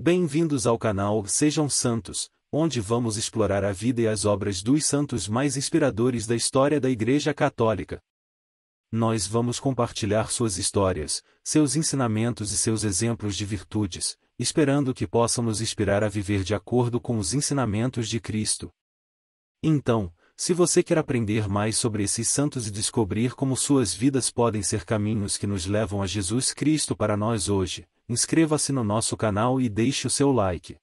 Bem-vindos ao canal Sejam Santos, onde vamos explorar a vida e as obras dos santos mais inspiradores da história da Igreja Católica. Nós vamos compartilhar suas histórias, seus ensinamentos e seus exemplos de virtudes, esperando que possam nos inspirar a viver de acordo com os ensinamentos de Cristo. Então, se você quer aprender mais sobre esses santos e descobrir como suas vidas podem ser caminhos que nos levam a Jesus Cristo para nós hoje, inscreva-se no nosso canal e deixe o seu like.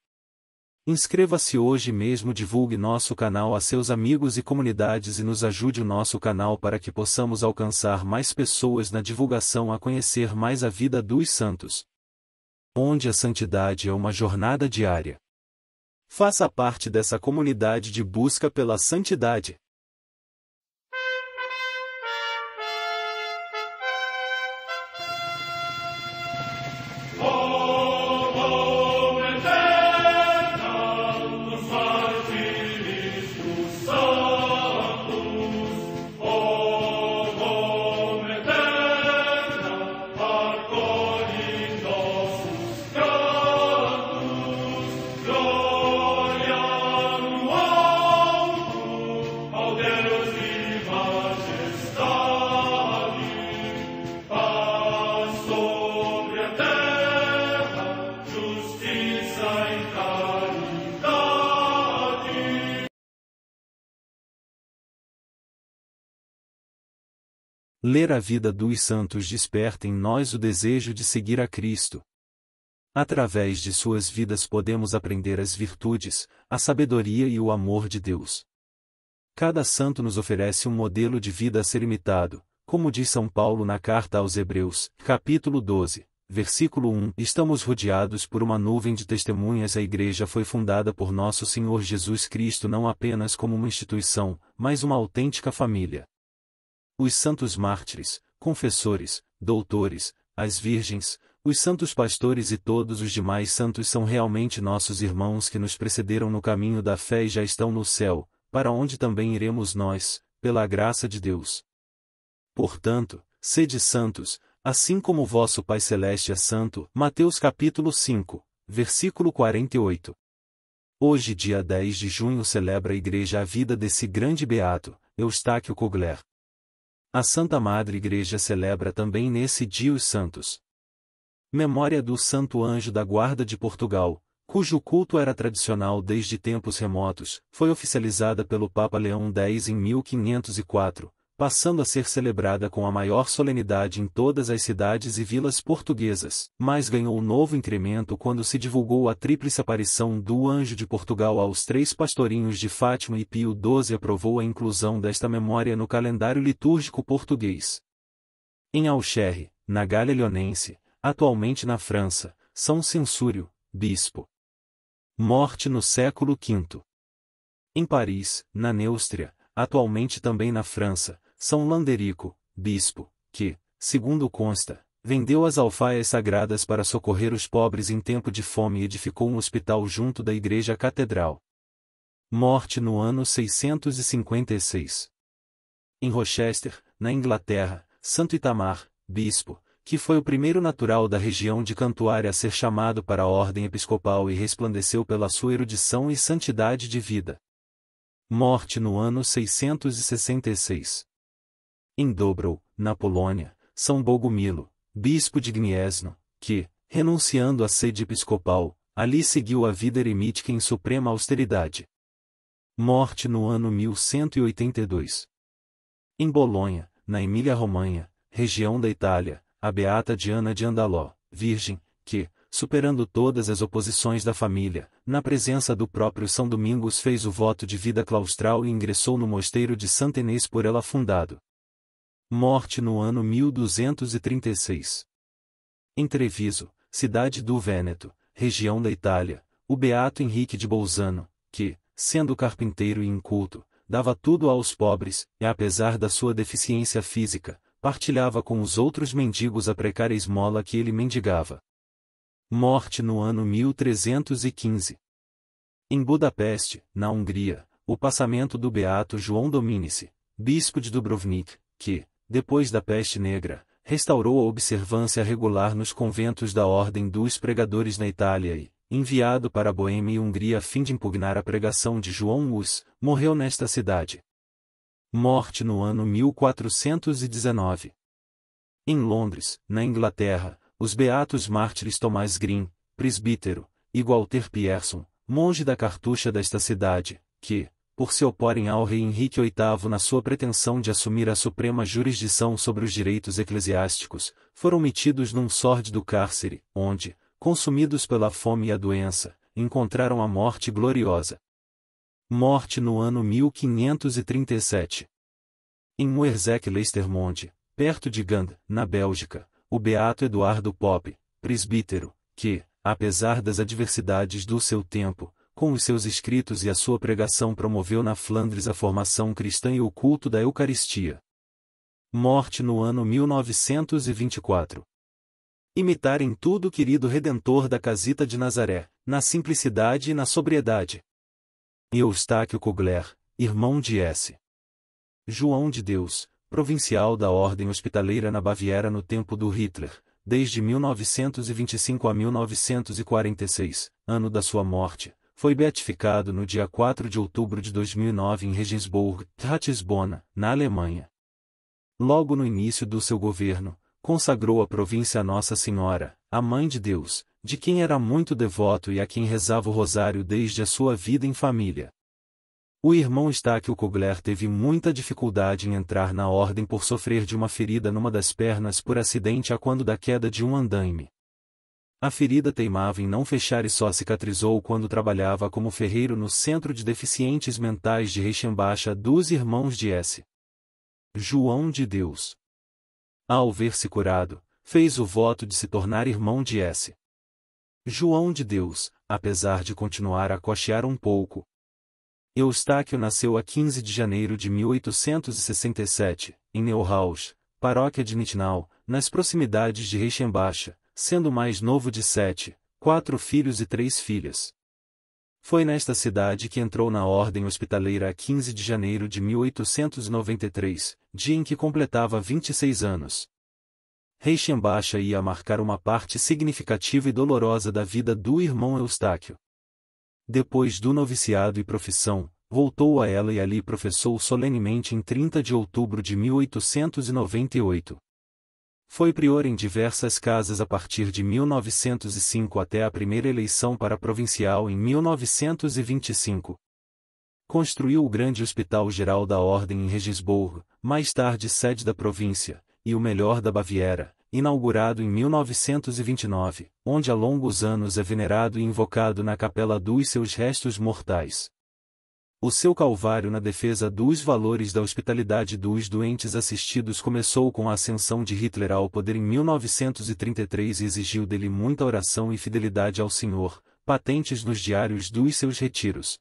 Inscreva-se hoje mesmo, divulgue nosso canal a seus amigos e comunidades e nos ajude o nosso canal para que possamos alcançar mais pessoas na divulgação a conhecer mais a vida dos santos, onde a santidade é uma jornada diária. Faça parte dessa comunidade de busca pela santidade. Ler a vida dos santos desperta em nós o desejo de seguir a Cristo. Através de suas vidas podemos aprender as virtudes, a sabedoria e o amor de Deus. Cada santo nos oferece um modelo de vida a ser imitado, como diz São Paulo na carta aos Hebreus, capítulo 12, versículo 1. Estamos rodeados por uma nuvem de testemunhas. A Igreja foi fundada por nosso Senhor Jesus Cristo não apenas como uma instituição, mas uma autêntica família. Os santos mártires, confessores, doutores, as virgens, os santos pastores e todos os demais santos são realmente nossos irmãos que nos precederam no caminho da fé e já estão no céu, para onde também iremos nós, pela graça de Deus. Portanto, sede santos, assim como o vosso Pai Celeste é santo. Mateus capítulo 5, versículo 48. Hoje, dia 10 de junho, celebra a Igreja a vida desse grande beato, Eustáquio Kogler. A Santa Madre Igreja celebra também nesse dia os santos. Memória do Santo Anjo da Guarda de Portugal, cujo culto era tradicional desde tempos remotos, foi oficializada pelo Papa Leão X em 1504, passando a ser celebrada com a maior solenidade em todas as cidades e vilas portuguesas, mas ganhou um novo incremento quando se divulgou a tríplice aparição do Anjo de Portugal aos 3 pastorinhos de Fátima, e Pio XII aprovou a inclusão desta memória no calendário litúrgico português. Em Auxerre, na Gália Leonense, atualmente na França, São Censúrio, bispo. Morte no século V. Em Paris, na Neustria, atualmente também na França, São Landerico, bispo, que, segundo consta, vendeu as alfaias sagradas para socorrer os pobres em tempo de fome e edificou um hospital junto da igreja catedral. Morte no ano 656. Em Rochester, na Inglaterra, Santo Itamar, bispo, que foi o primeiro natural da região de Cantuária a ser chamado para a ordem episcopal e resplandeceu pela sua erudição e santidade de vida. Morte no ano 666. Em Dobrów, na Polônia, São Bogumilo, bispo de Gniezno, que, renunciando à sede episcopal, ali seguiu a vida eremítica em suprema austeridade. Morte no ano 1182. Em Bolonha, na Emília-Romanha, região da Itália, a beata Diana de Andaló, virgem, que, superando todas as oposições da família, na presença do próprio São Domingos fez o voto de vida claustral e ingressou no mosteiro de Santa Inês por ela fundado. Morte no ano 1236. Em Treviso, cidade do Vêneto, região da Itália, o beato Henrique de Bolzano, que, sendo carpinteiro e inculto, dava tudo aos pobres, e apesar da sua deficiência física, partilhava com os outros mendigos a precária esmola que ele mendigava. Morte no ano 1315. Em Budapeste, na Hungria, o passamento do beato João Dominici, bispo de Dubrovnik, que, depois da peste negra, restaurou a observância regular nos conventos da Ordem dos Pregadores na Itália e, enviado para a Boêmia e Hungria a fim de impugnar a pregação de João Hus, morreu nesta cidade. Morte no ano 1419. Em Londres, na Inglaterra, os beatos mártires Thomas Green, presbítero, e Walter Pierson, monge da cartucha desta cidade, que, por se oporem ao rei Henrique VIII na sua pretensão de assumir a suprema jurisdição sobre os direitos eclesiásticos, foram metidos num sórdido cárcere, onde, consumidos pela fome e a doença, encontraram a morte gloriosa. Morte no ano 1537. Em Moerzeke-Leistermonde, perto de Gand, na Bélgica, o beato Eduardo Pope, presbítero, que, apesar das adversidades do seu tempo, com os seus escritos e a sua pregação promoveu na Flandres a formação cristã e o culto da Eucaristia. Morte no ano 1924. Imitar em tudo o querido Redentor da casita de Nazaré, na simplicidade e na sobriedade. Eustáquio Kugler, irmão de S. João de Deus, provincial da Ordem Hospitaleira na Baviera no tempo do Hitler, desde 1925 a 1946, ano da sua morte. Foi beatificado no dia 4 de outubro de 2009 em Regensburg, Ratisbona, na Alemanha. Logo no início do seu governo, consagrou a província a Nossa Senhora, a Mãe de Deus, de quem era muito devoto e a quem rezava o rosário desde a sua vida em família. O irmão Eustáquio Kugler teve muita dificuldade em entrar na ordem por sofrer de uma ferida numa das pernas por acidente a quando da queda de um andaime. A ferida teimava em não fechar e só cicatrizou quando trabalhava como ferreiro no Centro de Deficientes Mentais de Reichenbach dos Irmãos de S. João de Deus. Ao ver-se curado, fez o voto de se tornar irmão de S. João de Deus, apesar de continuar a cochear um pouco. Eustáquio nasceu a 15 de janeiro de 1867, em Neuhaus, paróquia de Nittenau, nas proximidades de Reichenbach, sendo o mais novo de 4 filhos e 3 filhas. Foi nesta cidade que entrou na ordem hospitaleira a 15 de janeiro de 1893, dia em que completava 26 anos. Reichenbach ia marcar uma parte significativa e dolorosa da vida do irmão Eustáquio. Depois do noviciado e profissão, voltou a ela e ali professou solenemente em 30 de outubro de 1898. Foi prior em diversas casas a partir de 1905 até a primeira eleição para provincial em 1925. Construiu o grande Hospital Geral da Ordem em Regensburg, mais tarde sede da província, e o melhor da Baviera, inaugurado em 1929, onde há longos anos é venerado e invocado na capela dos seus restos mortais. O seu calvário na defesa dos valores da hospitalidade dos doentes assistidos começou com a ascensão de Hitler ao poder em 1933 e exigiu dele muita oração e fidelidade ao Senhor, patentes nos diários dos seus retiros.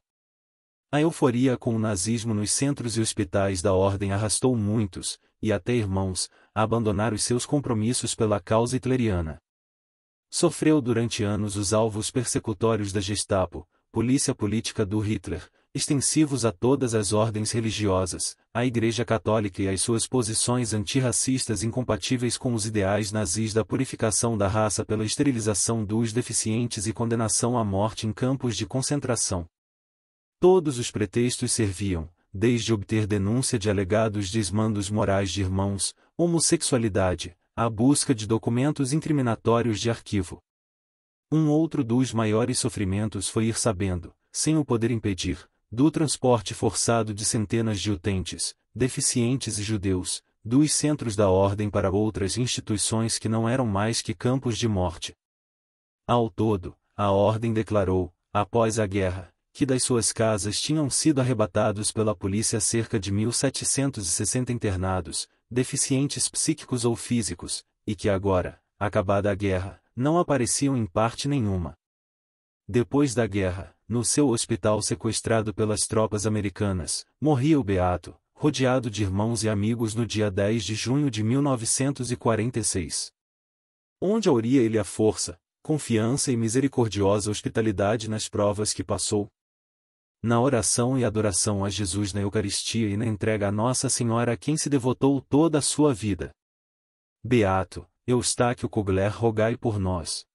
A euforia com o nazismo nos centros e hospitais da ordem arrastou muitos, e até irmãos, a abandonar os seus compromissos pela causa hitleriana. Sofreu durante anos os alvos persecutórios da Gestapo, polícia política do Hitler, extensivos a todas as ordens religiosas, à Igreja Católica e às suas posições antirracistas incompatíveis com os ideais nazis da purificação da raça pela esterilização dos deficientes e condenação à morte em campos de concentração. Todos os pretextos serviam, desde obter denúncia de alegados desmandos morais de irmãos, homossexualidade, à busca de documentos incriminatórios de arquivo. Um outro dos maiores sofrimentos foi ir sabendo, sem o poder impedir, do transporte forçado de centenas de utentes, deficientes e judeus, dos centros da ordem para outras instituições que não eram mais que campos de morte. Ao todo, a ordem declarou, após a guerra, que das suas casas tinham sido arrebatados pela polícia cerca de 1.760 internados, deficientes psíquicos ou físicos, e que agora, acabada a guerra, não apareciam em parte nenhuma. Depois da guerra, no seu hospital sequestrado pelas tropas americanas, morria o beato, rodeado de irmãos e amigos no dia 10 de junho de 1946. Onde auria ele a força, confiança e misericordiosa hospitalidade nas provas que passou? Na oração e adoração a Jesus na Eucaristia e na entrega a Nossa Senhora a quem se devotou toda a sua vida. Beato Eustáquio Kugler, rogai por nós.